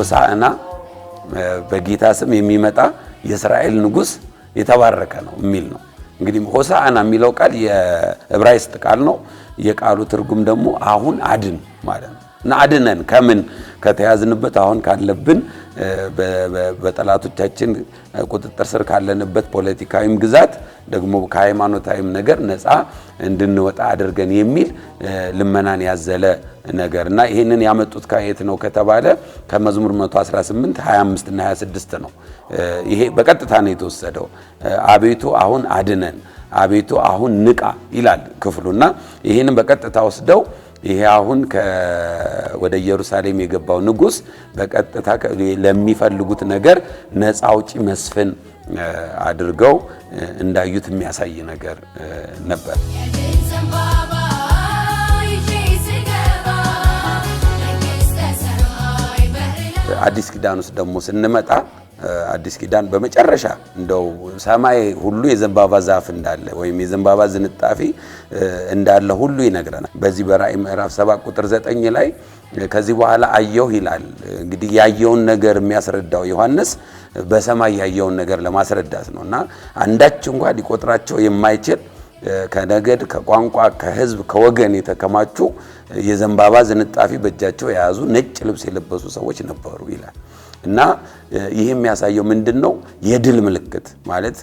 ሆሳዕና በጌታ ስም የሚመጣ የእስራኤል ንጉስ የተባረከ ነው የሚል ነው። እንግዲህ ሆሳዕና የሚለው ቃል የዕብራይስጥ ቃል ነው። የቃሉ ትርጉም ደግሞ አሁን አድን ማለት ነው። እና አድነን ከምን ከተያዝንበት አሁን ካለብን በጠላቶቻችን ቁጥጥር ስር ካለንበት ፖለቲካዊም ግዛት ደግሞ ከሃይማኖታዊም ነገር ነፃ እንድንወጣ አድርገን የሚል ልመናን ያዘለ ነገርና ይሄንን ያመጡት ከየት ነው ከተባለ ከመዝሙር 118 25 እና 26 ነው። ይሄ በቀጥታ ነው የተወሰደው። አቤቱ አሁን አድነን፣ አቤቱ አሁን ንቃ ይላል ክፍሉና ይሄንን በቀጥታ ወስደው ይሄ አሁን ወደ ኢየሩሳሌም የገባው ንጉስ በቀጥታ ለሚፈልጉት ነገር ነፃ አውጪ መስፍን አድርገው እንዳዩት የሚያሳይ ነገር ነበር። አዲስ ኪዳን ውስጥ ደግሞ ስንመጣ አዲስ ኪዳን በመጨረሻ እንደው ሰማይ ሁሉ የዘንባባ ዛፍ እንዳለ ወይም የዘንባባ ዝንጣፊ እንዳለ ሁሉ ይነግረናል። በዚህ በራእይ ምዕራፍ 7 ቁጥር 9 ላይ ከዚህ በኋላ አየሁ ይላል። እንግዲህ ያየውን ነገር የሚያስረዳው ዮሐንስ በሰማይ ያየውን ነገር ለማስረዳት ነውና አንዳች እንኳን ሊቆጥራቸው የማይችል ከነገድ ከቋንቋ ከህዝብ ከወገን የተከማቹ የዘንባባ ዝንጣፊ በእጃቸው የያዙ ነጭ ልብስ የለበሱ ሰዎች ነበሩ ይላል። እና ይሄ የሚያሳየው ምንድነው? የድል ምልክት ማለት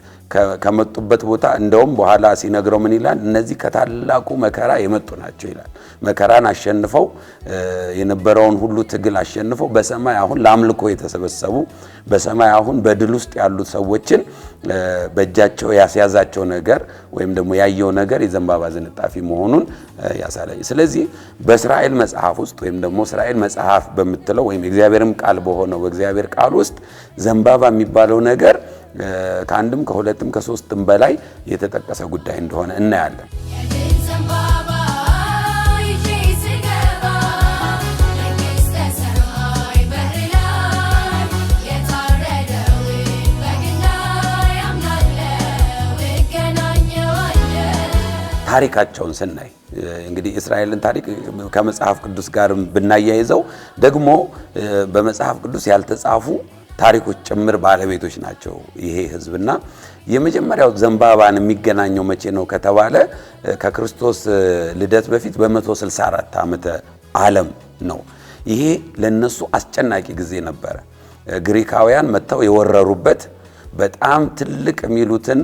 ከመጡበት ቦታ እንደውም በኋላ ሲነግረው ምን ይላል? እነዚህ ከታላቁ መከራ የመጡ ናቸው ይላል። መከራን አሸንፈው የነበረውን ሁሉ ትግል አሸንፈው በሰማይ አሁን ለአምልኮ የተሰበሰቡ በሰማይ አሁን በድል ውስጥ ያሉት ሰዎችን በእጃቸው ያስያዛቸው ነገር ወይም ደግሞ ያየው ነገር የዘንባባ ዝንጣፊ መሆኑን ያሳያል። ስለዚህ በእስራኤል መጽሐፍ ውስጥ ወይም ደግሞ እስራኤል መጽሐፍ በመትለው ወይም እግዚአብሔርም ቃል በሆነው በእግዚአብሔር ቃል ውስጥ ዘንባባ የሚባለው ነገር ከአንድም ከሁለትም ከሶስትም በላይ የተጠቀሰ ጉዳይ እንደሆነ እናያለን። ታሪካቸውን ስናይ እንግዲህ እስራኤልን ታሪክ ከመጽሐፍ ቅዱስ ጋር ብናያይዘው ደግሞ በመጽሐፍ ቅዱስ ያልተጻፉ ታሪኮች ጭምር ባለቤቶች ናቸው ይሄ ህዝብና የመጀመሪያው ዘንባባን የሚገናኘው መቼ ነው ከተባለ ከክርስቶስ ልደት በፊት በ164 ዓመተ ዓለም ነው። ይሄ ለነሱ አስጨናቂ ጊዜ ነበር። ግሪካውያን መተው የወረሩበት በጣም ትልቅ የሚሉትን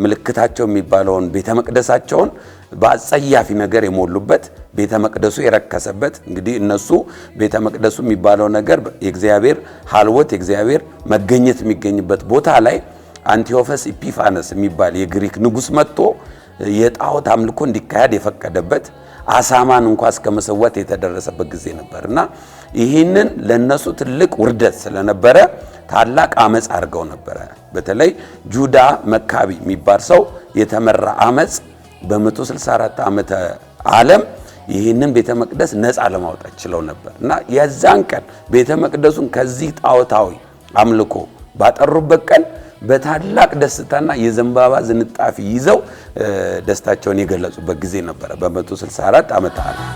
ምልክታቸው የሚባለውን ቤተ መቅደሳቸውን በአጸያፊ ነገር የሞሉበት ቤተ መቅደሱ የረከሰበት እንግዲህ እነሱ ቤተ መቅደሱ የሚባለው ነገር የእግዚአብሔር ሐልወት የእግዚአብሔር መገኘት የሚገኝበት ቦታ ላይ አንቲዮፈስ ኢፒፋነስ የሚባል የግሪክ ንጉስ መጥቶ የጣዖት አምልኮ እንዲካሄድ የፈቀደበት አሳማን እንኳን እስከመሰዋት የተደረሰበት ጊዜ ነበርና ይህንን ለነሱ ትልቅ ውርደት ስለነበረ ታላቅ አመጽ አድርገው ነበር። በተለይ ጁዳ መካቢ የሚባል ሰው የተመራ አመጽ በ164 ዓመተ ዓለም ይህንን ቤተ መቅደስ ነፃ ለማውጣት ችለው ነበር እና የዛን ቀን ቤተ መቅደሱን ከዚህ ጣዖታዊ አምልኮ ባጠሩበት ቀን በታላቅ ደስታና የዘንባባ ዝንጣፊ ይዘው ደስታቸውን የገለጹበት ጊዜ ነበር በ164 ዓመተ ዓለም።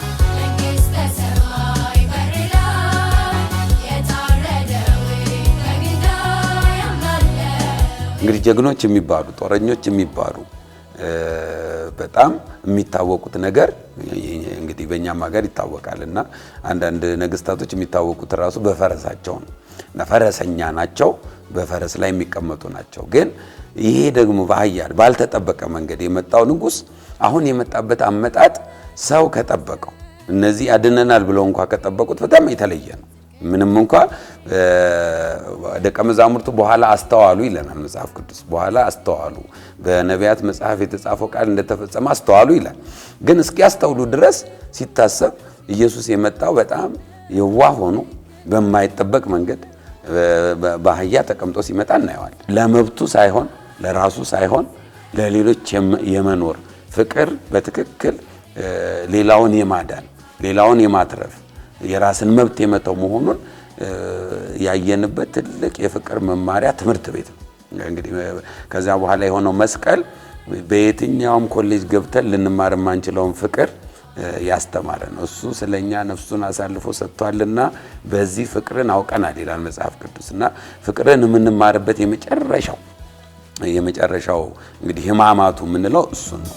እንግዲህ ጀግኖች የሚባሉ ጦረኞች የሚባሉ በጣም የሚታወቁት ነገር እንግዲህ በእኛም ሀገር ይታወቃልና አንዳንድ ነገስታቶች የሚታወቁት ራሱ በፈረሳቸው ነው። ፈረሰኛ ናቸው፣ በፈረስ ላይ የሚቀመጡ ናቸው። ግን ይሄ ደግሞ በአህያ ባልተጠበቀ መንገድ የመጣው ንጉስ አሁን የመጣበት አመጣጥ ሰው ከጠበቀው እነዚህ ያድነናል ብለው እንኳን ከጠበቁት በጣም የተለየ ነው። ምንም እንኳን ደቀ መዛሙርቱ በኋላ አስተዋሉ ይለናል መጽሐፍ ቅዱስ። በኋላ አስተዋሉ በነቢያት መጽሐፍ የተጻፈው ቃል እንደተፈጸመ አስተዋሉ ይላል። ግን እስኪያስተውሉ ድረስ ሲታሰብ ኢየሱስ የመጣው በጣም የዋህ ሆኖ በማይጠበቅ መንገድ በአህያ ተቀምጦ ሲመጣ እናየዋለን። ለመብቱ ሳይሆን ለራሱ ሳይሆን ለሌሎች የመኖር ፍቅር በትክክል ሌላውን የማዳን ሌላውን የማትረፍ የራስን መብት የመተው መሆኑን ያየንበት ትልቅ የፍቅር መማሪያ ትምህርት ቤት ነው። እንግዲህ ከዛ በኋላ የሆነው መስቀል በየትኛውም ኮሌጅ ገብተን ልንማር የማንችለውን ፍቅር ያስተማረ ነው። እሱ ስለኛ ነፍሱን አሳልፎ ሰጥቷልና በዚህ ፍቅርን አውቀናል ይላል መጽሐፍ ቅዱስና ፍቅርን የምንማርበት የመጨረሻው እንግዲህ ሕማማቱ የምንለው እሱ ነው።